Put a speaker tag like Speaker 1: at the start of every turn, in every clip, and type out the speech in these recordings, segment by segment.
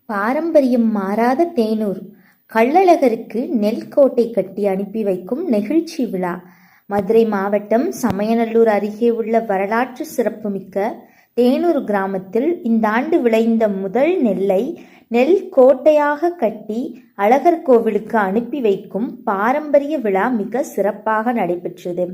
Speaker 1: பாரம்பரியம் மாறாத தேனூர் கள்ளழகருக்கு நெல் கோட்டை கட்டி அனுப்பி வைக்கும் நெகிழ்ச்சி விழா. மதுரை மாவட்டம் சமயநல்லூர் அருகே உள்ள வரலாற்று சிறப்புமிக்க தேனூர் கிராமத்தில் இந்த ஆண்டு விளைந்த முதல் நெல்லை நெல் கோட்டையாக கட்டி அழகர் கோவிலுக்கு அனுப்பி வைக்கும் பாரம்பரிய விழா மிக சிறப்பாக நடைபெற்றது.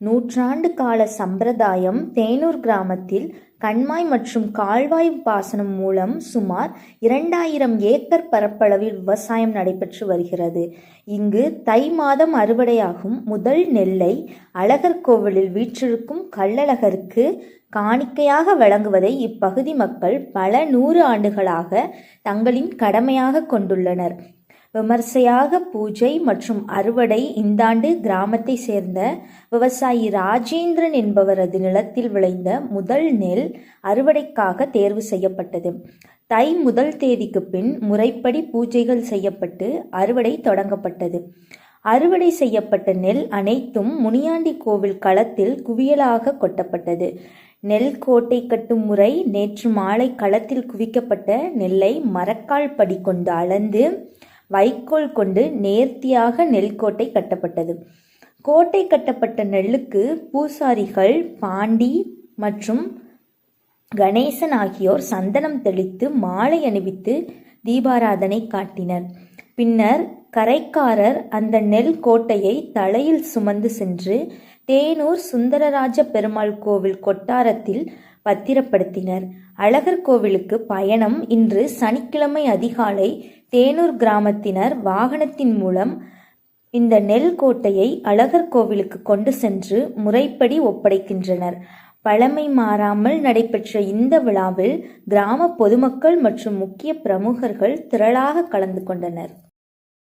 Speaker 1: நூற்றாண்டு கால சம்பிரதாயம். தேனூர் கிராமத்தில் கண்மாய் மற்றும் கால்வாய் பாசனம் மூலம் சுமார் 2000 ஏக்கர் பரப்பளவில் விவசாயம் நடைபெற்று வருகிறது. இங்கு தை மாதம் அறுவடையாகும் முதல் நெல்லை அழகர் கோவிலில் வீற்றிருக்கும் கள்ளழகருக்கு காணிக்கையாக வழங்குவதை இப்பகுதி மக்கள் பல 100 ஆண்டுகளாக தங்களின் கடமையாக கொண்டுள்ளனர். விமர்சையாக பூஜை மற்றும் அறுவடை. இந்தாண்டு கிராமத்தை சேர்ந்த விவசாயி ராஜேந்திரன் என்பவரது நிலத்தில் விளைந்த முதல் நெல் அறுவடைக்காக தேர்வு செய்யப்பட்டது. தை முதல் தேதிக்கு பின் முறைப்படி பூஜைகள் செய்யப்பட்டு அறுவடை தொடங்கப்பட்டது. அறுவடை செய்யப்பட்ட நெல் அனைத்தும் முனியாண்டி கோவில் களத்தில் குவியலாக கொட்டப்பட்டது. நெல் கோட்டை கட்டும் முறை. நேற்று மாலை களத்தில் குவிக்கப்பட்ட நெல்லை மரக்கால் படி கொண்டு அளந்து வைக்கோல் கொண்டு நேர்த்தியாக நெல் கோட்டை கட்டப்பட்டது. கோட்டை கட்டப்பட்ட நெல்லுக்கு பூசாரிகள் பாண்டி மற்றும் கணேசன் ஆகியோர் சந்தனம் தெளித்து மாலை அணிவித்து தீபாராதனை காட்டினர். பின்னர் கரைக்காரர் அந்த நெல் கோட்டையை தலையில் சுமந்து சென்று தேனூர் சுந்தரராஜ பெருமாள் கோவில் கொட்டாரத்தில் பத்திரப்படுத்தினர். அழகர் கோவிலுக்கு பயணம். இன்று சனிக்கிழமை அதிகாலை தேனூர் கிராமத்தினர் வாகனத்தின் மூலம் இந்த நெல் கோட்டையை அழகர் கோவிலுக்கு கொண்டு சென்று முறைப்படி ஒப்படைக்கின்றனர். பழமை மாறாமல் நடைபெற்ற இந்த விழாவில் கிராம பொதுமக்கள் மற்றும் முக்கிய பிரமுகர்கள் திரளாக கலந்து கொண்டனர்.